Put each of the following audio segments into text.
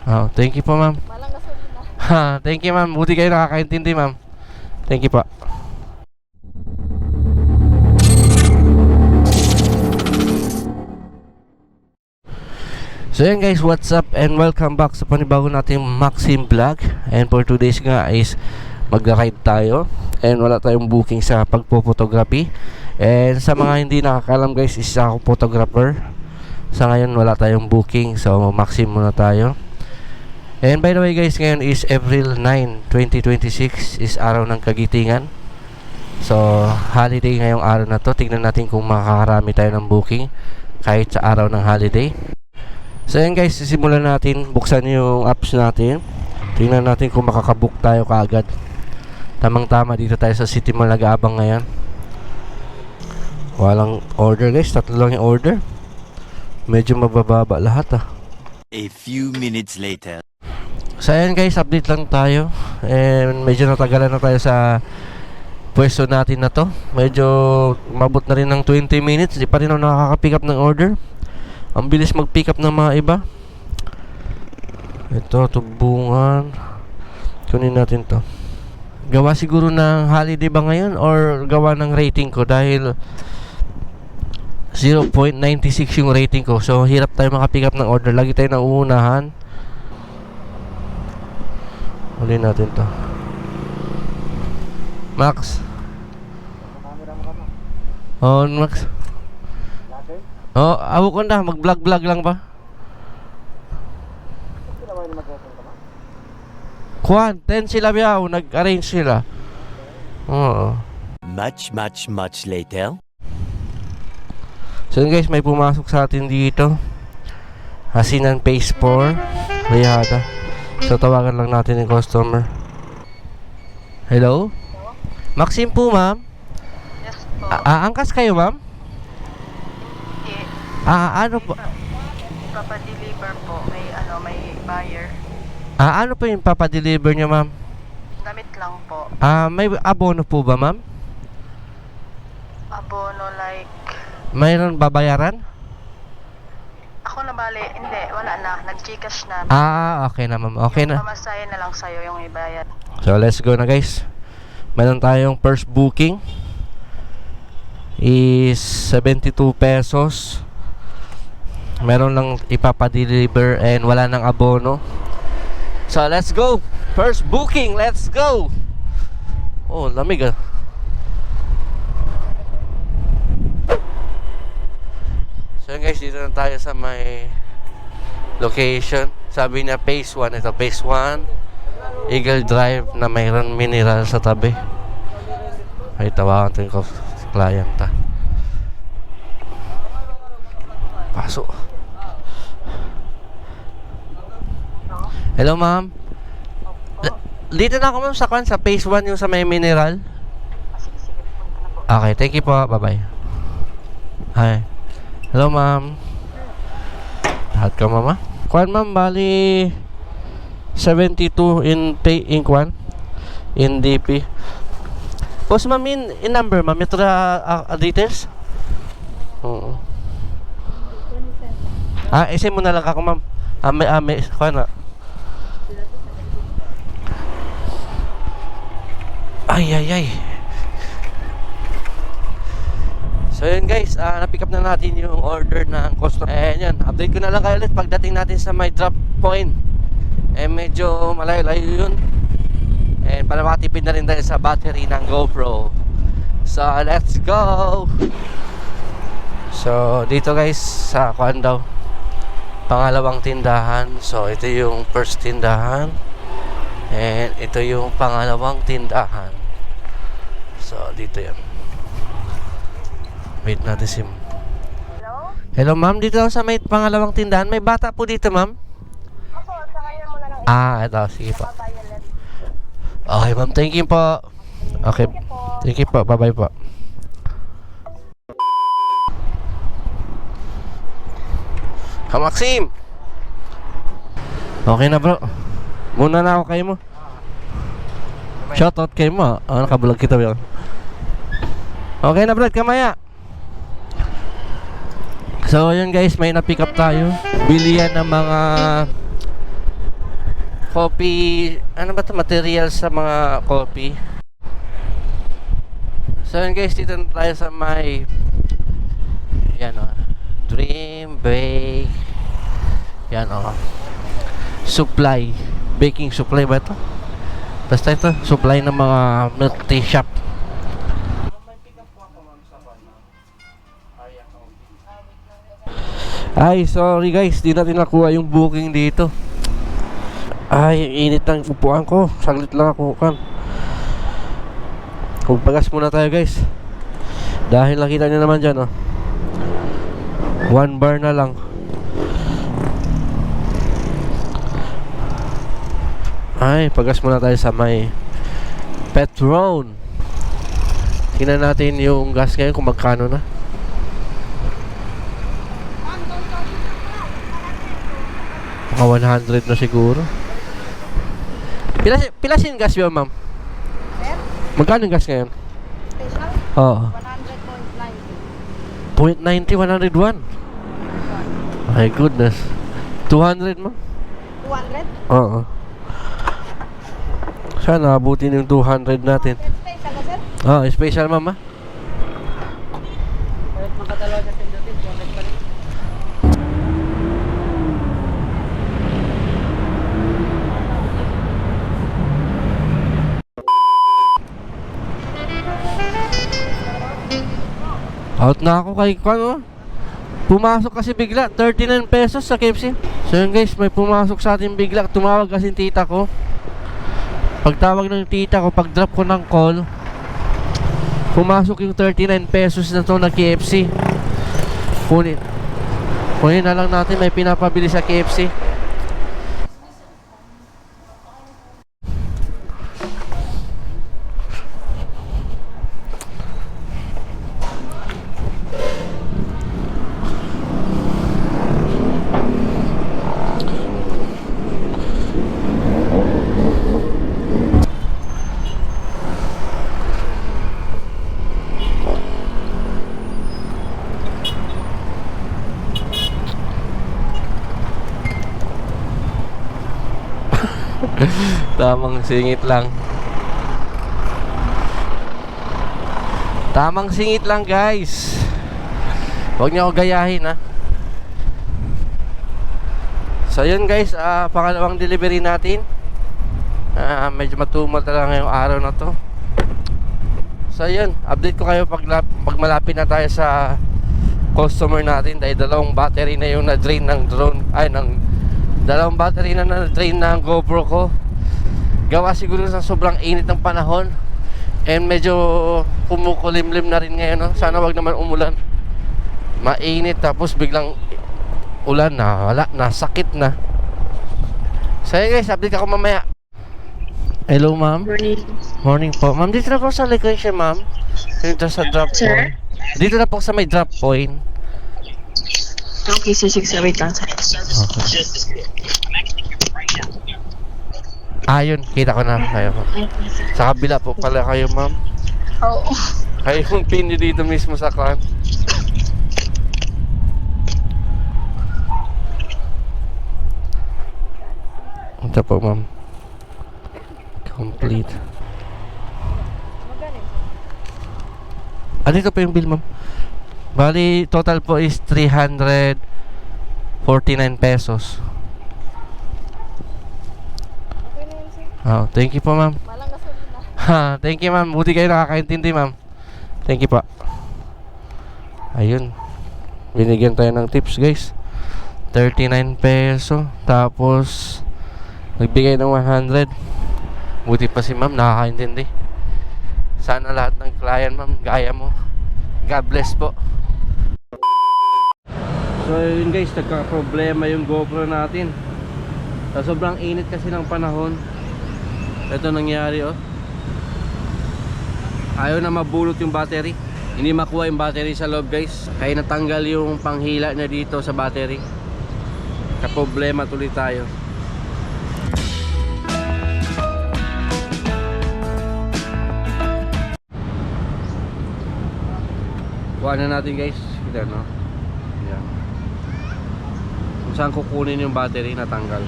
Oh, thank you po, ma'am. Walang gasolina. Ha, thank you, ma'am. Buti kayo nakakaintindi, ma'am. Thank you po. So yan guys, what's up and welcome back sa panibago nating Maxim Vlog. And for today's nga is mag-ride tayo. And wala tayong booking sa pagpo-photography. And sa mga hindi nakakalam guys, isa ako photographer. Sa ngayon wala tayong booking, so Maxim muna tayo. And by the way guys, ngayon is April 9, 2026, is araw ng Kagitingan. So holiday ngayong araw na to. Tignan natin kung makakarami tayo ng booking kahit sa araw ng holiday. So yan guys, sisimulan natin. Buksan yung apps natin. Tingnan natin kung makakabook tayo kaagad. Tamang tama dito tayo sa City Mall nag-aabang ngayon. Walang order guys, tatlo lang yung order. Medyo mabababa lahat ah. A few minutes later. So yan guys, update lang tayo. And medyo natagalan na tayo sa pwesto natin na to. Medyo mabot na rin ng 20 minutes. Di pa rin ako nakaka-pick up ng order. Ang bilis mag-pick up ng mga iba. Ito, tubungan. Kunin natin to. Gawa siguro ng holiday ba ngayon or gawa ng rating ko dahil 0.96 yung rating ko. So hirap tayo maka-pick up ng order. Lagi tayo nauunahan. Uli natin to. Max. Oh, Max. Oh, awo ko na, mag-vlog-vlog lang ba? Kuan, 10 sila biyaw, nag-arrange sila. Oo. Much later. So guys, may pumasok sa atin dito. Hasinan Phase 4, Riyada. So tawagan lang natin yung customer. Hello? Maxim po, ma'am? Yes po. Angkas kayo, ma'am? Ano po? Papadeliver po. May buyer. Ano po yung papadeliver nyo, ma'am? Damit lang po. May abono po ba, ma'am? Abono like... Mayroon babayaran? Ako na bali. Hindi, wala na. Nag-Gcash na. Okay na, ma'am. Okay na. Pamasahin na lang sa'yo yung ibayad. So, let's go na, guys. Meron tayong first booking is 72 pesos. Meron lang ipapadeliver and wala nang abono. So let's go. First booking, let's go. Oh, lamig ah. So guys, dito na tayo sa may location. Sabi niya Phase 1. Ito Phase 1 Eagle Drive na mayroon mineral sa tabi. Ay, tawagan ko si client ah. Pasok. Hello, ma'am. Dito na ako, ma'am, sa Phase 1 yung sa may mineral. Sige, punta na po. Okay, thank you po. Bye-bye. Hi. Hello, ma'am. Lahat ka, mama? Kuan, ma'am, bali 72 in Kwan in DP. Post, ma'am, in number, ma'am. Ito na details? Oo. Isin mo na lang ako, ma'am. May kuan na. Ay. So yun guys, na-pick up na natin yung order ng customer. And yun, update ko na lang kayo ulit pagdating natin sa my drop point. Medyo malayo-layo yun. And para makatipid na rin tayo sa battery ng GoPro. So let's go. So dito guys, sa kuan daw, pangalawang tindahan. So ito yung first tindahan. And ito yung pangalawang tindahan. So dito yan. Wait natin si Hello? Hello ma'am, dito ako sa may pangalawang tindahan. May bata po dito ma'am. Opo, sakayan mo na lang. Ito, sige po. Violet. Okay ma'am, thank you po. Okay, thank you po, bye bye po. Maxim. Okay na bro. Muna na ako kayo mo. Shoutout kayo mo. Nakabulag kita ba? Okay na bro, kamaya. So yun guys, may na-pick up tayo. Bilihan ng mga coffee, ano ba ito, material sa mga coffee. So yun guys, dito na tayo sa may yan o, Dream Bake. Yan o, supply, baking supply ba ito? Basta ito, supply ng mga milk tea shop. Ay, sorry guys, di natin nakuha yung booking dito. Ay, init ng upuan ko. Saglit lang ako kan. Magpagas muna tayo guys. Dahil nakita nyo naman dyan, oh, 1 bar na lang. Ay, pagas muna tayo sa may Petron. Tingnan natin yung gas ngayon kung magkano na. Mga 100 na siguro. Pilasin gas ba, ma'am? Sir, Magkano yung gas ngayon? special, Oo. 100.90. 0.90, 101. My goodness. 200, ma'am? 200? Oo. Sana abutin yung 200 natin. Special na, sir? Ah, special, ma'am, ah. Kahit makadalaw sa pindutin, 200 pa rin. Out na ako kay ano? Pumasok kasi bigla 39 pesos sa KFC. So yun guys, may pumasok sa atin bigla. Tumawag kasi yung tita ko. Pagtawag ng tita ko, pag drop ko ng call, pumasok yung 39 pesos na to na KFC. Kunin na lang natin, may pinapabili sa KFC. Tamang singit lang. Tamang singit lang guys. Huwag niyo ako gayahin ha. So yun guys, pangalawang delivery natin. Medyo matumal talaga ngayong araw na to. So yun, update ko kayo pag malapit na tayo sa customer natin. Dahil dalawang battery na yung na-drain ng drone. Ay, dalawang battery na na-drain ng GoPro ko. Gawa siguro sa sobrang init ng panahon. And medyo kumukulimlim na rin ngayon, no? Sana wag naman umulan. Mainit tapos biglang ulan na, wala na, sakit na. So yun guys, update ako mamaya. Hello ma'am. Morning. Morning po. Ma'am, dito na po sa location ma'am. Dito sa drop Sir? point. Dito na po sa may drop point. Okay, sir. Wait lang, sir. Okay. Yun, kita ko na kayo po. Sa kabila po pala kayo ma'am. Oo. Kayo yung pin dito mismo sa klan. Ito po ma'am. Complete. Dito po yung bill ma'am. Bali, total po is 349 pesos. Okay na yun, sir. Oh, thank you po ma'am. Malang gasolina. Ha, thank you ma'am. Buti kayo nakakaintindi ma'am. Thank you po. Ayun. Binigyan tayo ng tips guys. 39 peso. Tapos nagbigay ng 100. Buti pa si ma'am nakakaintindi. Sana lahat ng client ma'am gaya mo. God bless po. So yun guys, nagka-problema yung GoPro natin. Sa sobrang init kasi ng panahon. Ito nangyari oh. Ayaw na mabulot yung battery. Hindi makuha yung battery sa loob guys. Kaya natanggal yung panghila na dito sa battery. Kaproblema tuloy tayo. Kuha na natin guys. Kita no. Yan. Kung saan kukunin yung battery natanggal.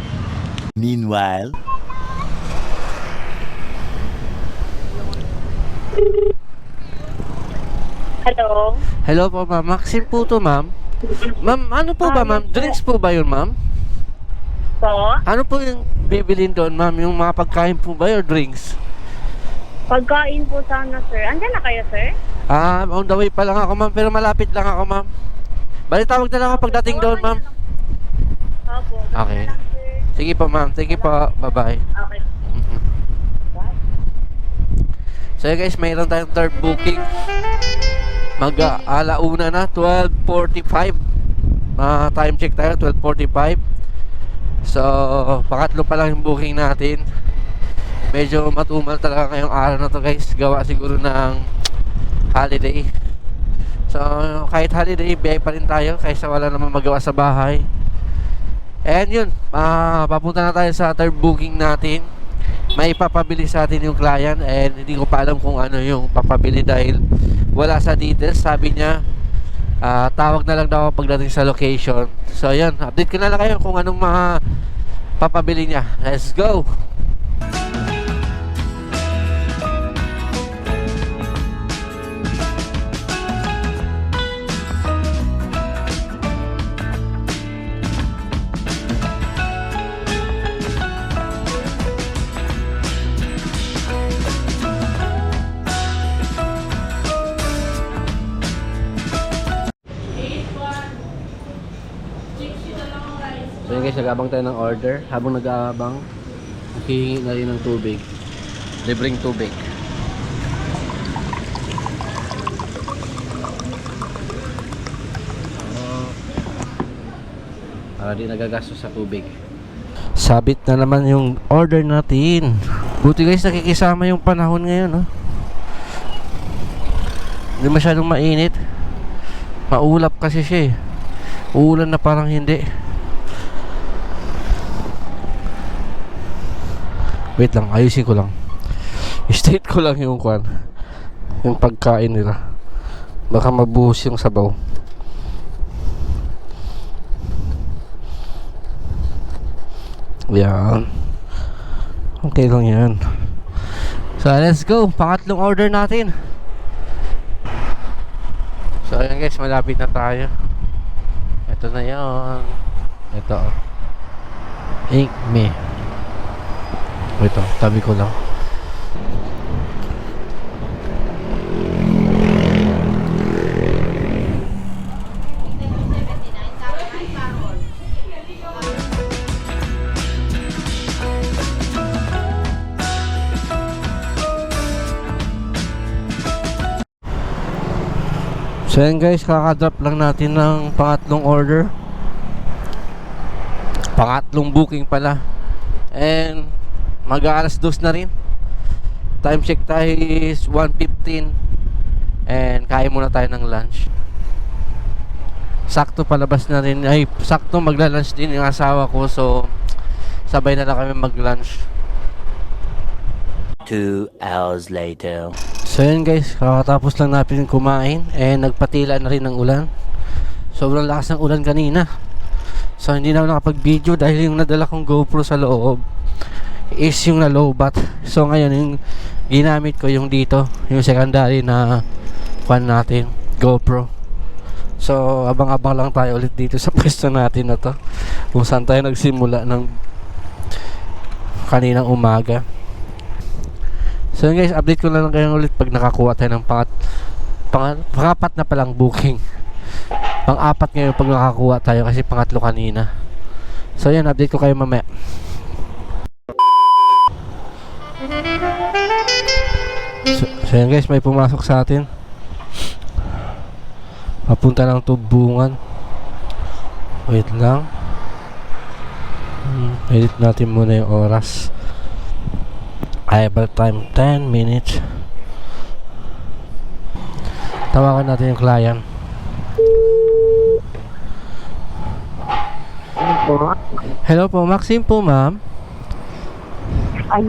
Meanwhile, Hello? Hello po, ma'am. Maxim po to, ma'am. Ma'am, ano po ba, ma'am? Drinks po ba yun, ma'am? Po? Ano po yung bibilin doon, ma'am? Yung mga pagkain po ba yun, drinks? Pagkain po sana, sir. Andyan na kayo, sir? On the way pa lang ako, ma'am. Pero malapit lang ako, ma'am. Bali, tawag na lang ako pagdating doon, ma'am. Opo. Okay. Lang, sir. Sige po, ma'am. Thank you po. Bye-bye. Okay. So yun guys, mayroon tayong third booking. Mag-alauna na, 12:45. Time check tayo, 12:45. So, pangatlo pa lang yung booking natin. Medyo matumal talaga ngayong araw na to guys. Gawa siguro ng holiday. So, kahit holiday, biyay pa rin tayo kaysa wala namang magawa sa bahay. And yun, papunta na tayo sa third booking natin. May papabili sa atin yung client and hindi ko pa alam kung ano yung papabili dahil wala sa details. Sabi niya tawag na lang daw ako pagdating sa location. So yun, update ko na lang kayo kung anong mga papabili niya. Let's go! So yun guys, nag-aabang tayo ng order. Habang nag-aabang, hihingi na rin ng tubig. Libreng tubig. Para di nagagastos sa tubig. Sabit na naman yung order natin. Buti guys, nakikisama yung panahon ngayon, Hindi masyadong mainit. Maulap kasi siya, Uulan na parang hindi. Wait lang, ayusin ko lang. I-state ko lang yung kwan. Yung pagkain nila. Baka mabuhos yung sabaw. Yan. Okay lang yan. So let's go. Pangatlong order natin. So ayan guys, malapit na tayo. Ito na yan. Ito. Ink me. Ito, tabi ko lang. So yan guys, kakadrop lang natin ng pangatlong order. Pangatlong booking pala. And mag-aalas 2 na rin. Time check tayo is 1:15. And kain muna tayo ng lunch. Sakto palabas na rin. Ay, sakto magla-lunch din yung asawa ko. So, sabay na lang kami mag-lunch. 2 hours later. So yun guys, kakatapos lang natin kumain. And nagpatila na rin ng ulan. Sobrang lakas ng ulan kanina. So hindi na ako nakapag-video dahil yung nadala kong GoPro sa loob is yung na-lowbat. So ngayon yung ginamit ko yung dito, yung secondary na fan natin, GoPro. So abang-abang lang tayo ulit dito sa pwesto natin na to, kung saan tayo nagsimula ng kaninang umaga. So guys, update ko na lang kayo ulit pag nakakuha tayo ng pangapat na palang booking. Pang-apat ngayon pag nakakuha tayo kasi pangatlo kanina. So yan, update ko kayo mamaya. So yan guys, may pumasok sa atin. Papunta ng Tubungan. Wait lang. Edit natin muna yung oras. Arrival time 10 minutes. Tawagan natin yung client. Hello po, Maxim po, ma'am.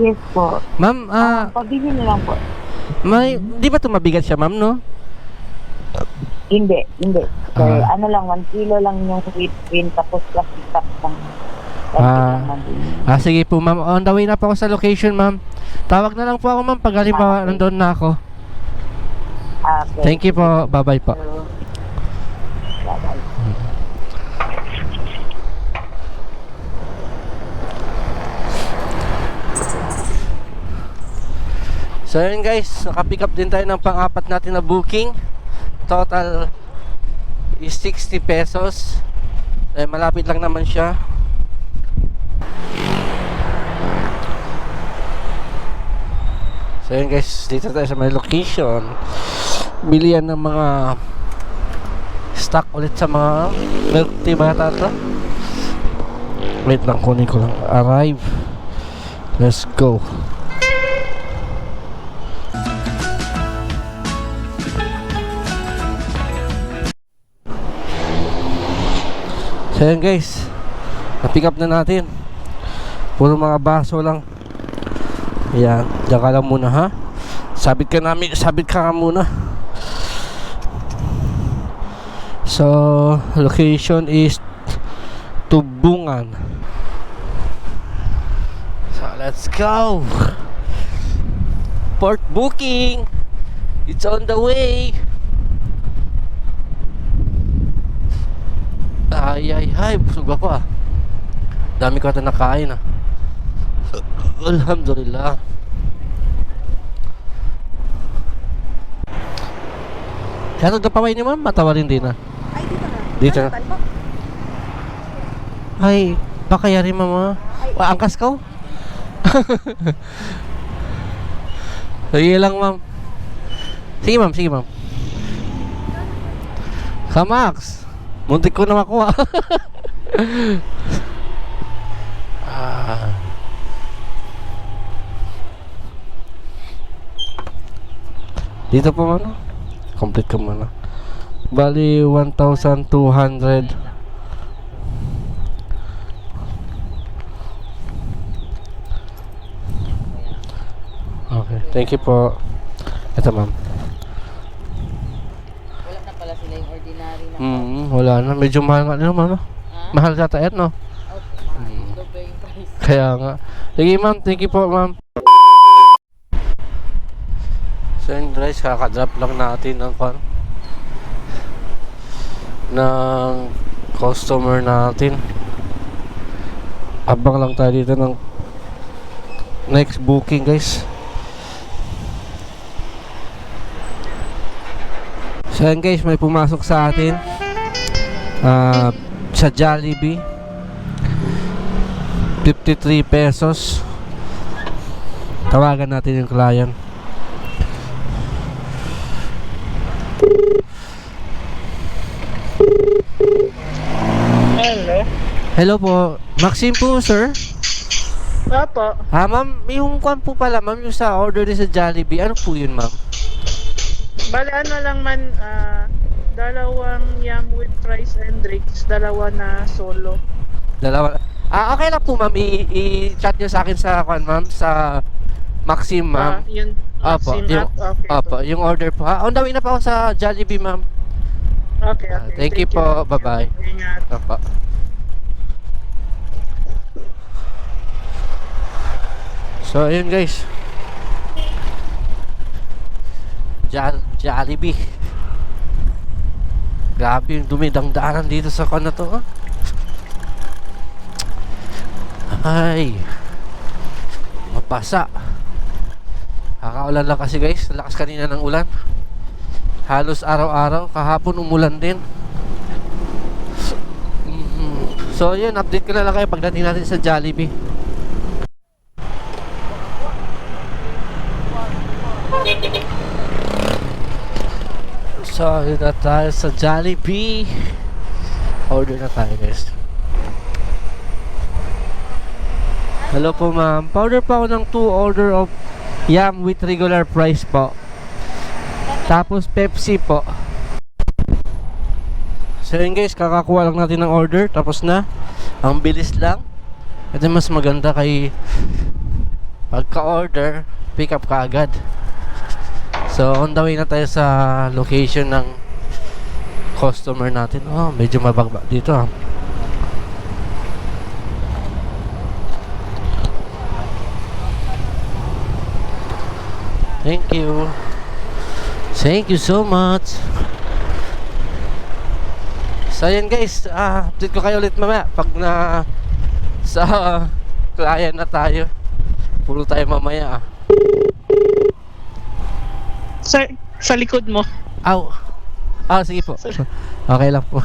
Yes po. Ma'am, Pabili na lang po. di ba ito mabigat siya, ma'am, no? Hindi. Sir, Ah. ano lang, 1 kilo lang yung whipped tapos plastic cup lang. Sige po, ma'am. On the way na po ako sa location, ma'am. Tawag na lang po ako, ma'am, pag halimbawa nandun na ako. Okay. Thank you po. Bye-bye po. Bye-bye. So yun guys, nakapick up din tayo ng pang-apat natin na booking. Total is 60 pesos. Malapit lang naman siya. So yun guys, dito tayo sa may location. Bilian ng mga stock ulit sa mga milk tea bata to. Wait lang, kunin ko lang. Arrive. Let's go. So yun guys, na-pick up na natin. Puro mga baso lang. Ayan, diyan ka lang muna ha. Sabit ka muna. So, location is Tubungan. So, let's go. Port booking. It's on the way. Ay, busog ako ah. Dami ko ata nakain ah. Alhamdulillah. Kaya nagdapaway ni ma'am, matawarin din ah. Ay, dito na. Dito na. Saan po? Ay, pakaya rin mama. Angkas ka? Sige lang ma'am. Sige ma'am. Kamax. Muntik ko na makuha. Dito po mano. Complete ko muna. Bali 1,200. Okay, thank you po. Ito ma'am. Wala na pala sila yung ordinary na. Wala na. Medyo mahal nga naman, no? Mahal sa taet, no? Okay, doble yung price. Kaya nga. Sige ma'am, thank you po ma'am. So yun guys, kakadrop lang natin ng customer natin. Abang lang tayo dito ng next booking guys. So yan guys, may pumasok sa atin sa Jollibee 53 pesos. Tawagan natin yung client. Hello. Hello po, Maxine po sir. Opo. Ma'am, yung kwan po pala ma'am, yung sa order din sa Jollibee, ano po yun ma'am? Bale, ano lang man, dalawang yam with fries and drinks, dalawa na solo. Dalawa. Okay lang po ma'am, i-chat nyo sa akin sa kwan ma'am, sa Maxime ma'am. Yun, Opo, sim yung, up, okay. opo, yung order po ha. On the way na pa ako sa Jollibee ma'am. Okay. Thank you po, bye-bye. Ingat. Opo. So, ayun guys. Jollibee. Grabe yung dumidang-daanan dito sa kwan na to, ha? Ay. Mapasa. Kakaulan lang kasi guys. Lakas kanina ng ulan. Halos araw-araw. Kahapon umulan din. So, yun. Update ko na lang kayo pagdating natin sa Jollibee. So, yun na tayo sa Jollibee. Order na tayo guys. Hello po ma'am. Powder po ako ng 2 order of yam with regular price po. Tapos Pepsi po. So yun guys, kakakuha lang natin ng order. Tapos na. Ang bilis lang. Ito mas maganda kay pagka-order, pick up ka agad. So on the way na tayo sa location ng customer natin. Oh, medyo mabagba dito ha. Thank you. Thank you so much. So yun guys, update ko kayo ulit mamaya pag na sa client na tayo. Puro tayo mamaya. Sir, sa likod mo. Aw. Sige po. Okay lang po.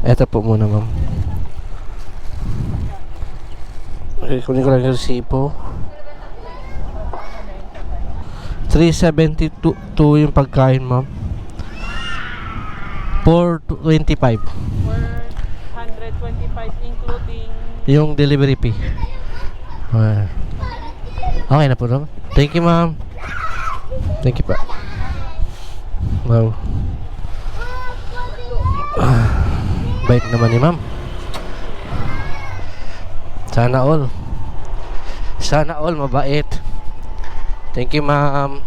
Eto po muna, ma'am. Okay, kunin ko lang yung resibo. 372 yung pagkain, ma'am. 425 425 including yung delivery fee. Okay na po, ma'am. Thank you, ma'am. Thank you pa. Wow. Bait naman ni ma'am. Sana all. Sana all mabait. Thank you, ma'am.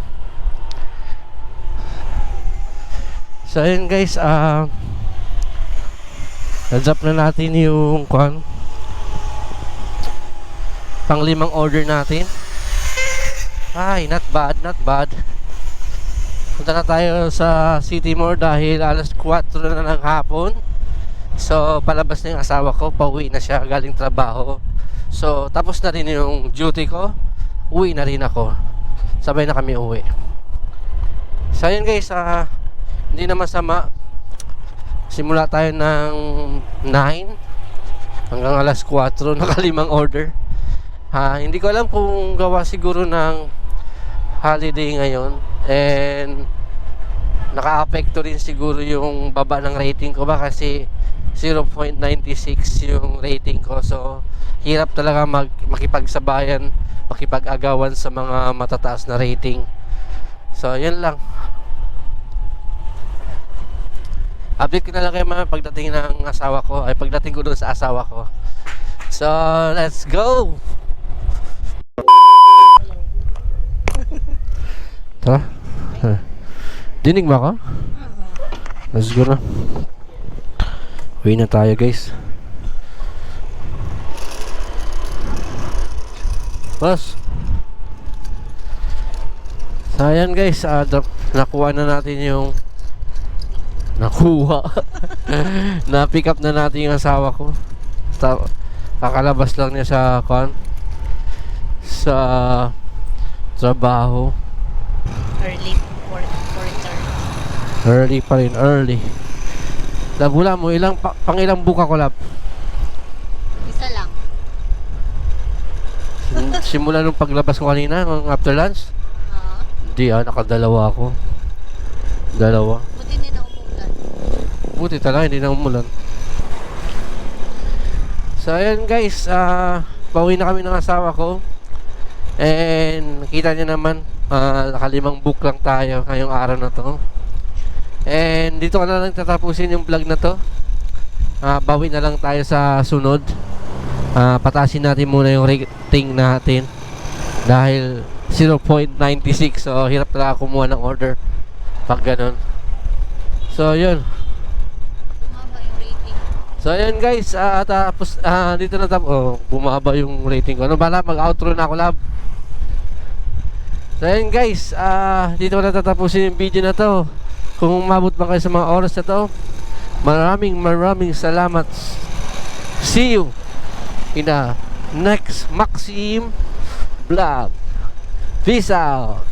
So yun guys, heads up na natin yung pang-limang order natin. Ay, not bad, not bad. Punta na tayo sa City Mall dahil alas 4 na ng hapon. So palabas na yung asawa ko, pauwi na siya galing trabaho. So tapos na rin yung duty ko, uwi na rin ako. Sabay na kami uwi. So yun guys, hindi na masama. Simula tayo ng 9 hanggang alas 4, nakalimang order. Hindi ko alam kung gawa siguro ng holiday ngayon, and naka-apekto rin siguro yung baba ng rating ko ba, kasi 0.96 yung rating ko. So hirap talaga makipagsabayan, makipag-agawan sa mga matataas na rating. So yun lang. Update ko na lang kayo mga pagdating ng asawa ko, ay pagdating ko doon sa asawa ko. So let's go. Tara. Dinig ba ako? Let's go na. Uwi na tayo guys. Boss. So ayan guys, nakuha na natin yung na pick up na natin yung asawa ko. Kakalabas lang niya sa sa trabaho. Early for return. Early pa rin, early. Labula mo, pang ilang buka ko, lab? Isa lang. Simula nung paglabas ko kanina, after lunch? Hindi nakadalawa ako. Dalawa. Buti hindi na umulan. Buti talaga, hindi na umulan. So ayan guys, pauwi na kami ng asawa ko. And nakita niyo naman, nakalimang book lang tayo ngayong araw na to. And dito ko na lang tatapusin yung vlog na to. Bawi na lang tayo sa sunod. Patasin natin muna yung rating natin dahil 0.96. So hirap talaga kumuha ng order pag ganun. So yun. Bumaba yung rating. So yun guys, tapos dito na tapos bumaba yung rating ko. Ano bala, mag-outro na ako, lab. So yun guys, dito ko na tatapusin yung video na to. Kung umabot pa kayo sa mga oras na to, maraming salamat. See you in the next Maxim vlog. Peace out.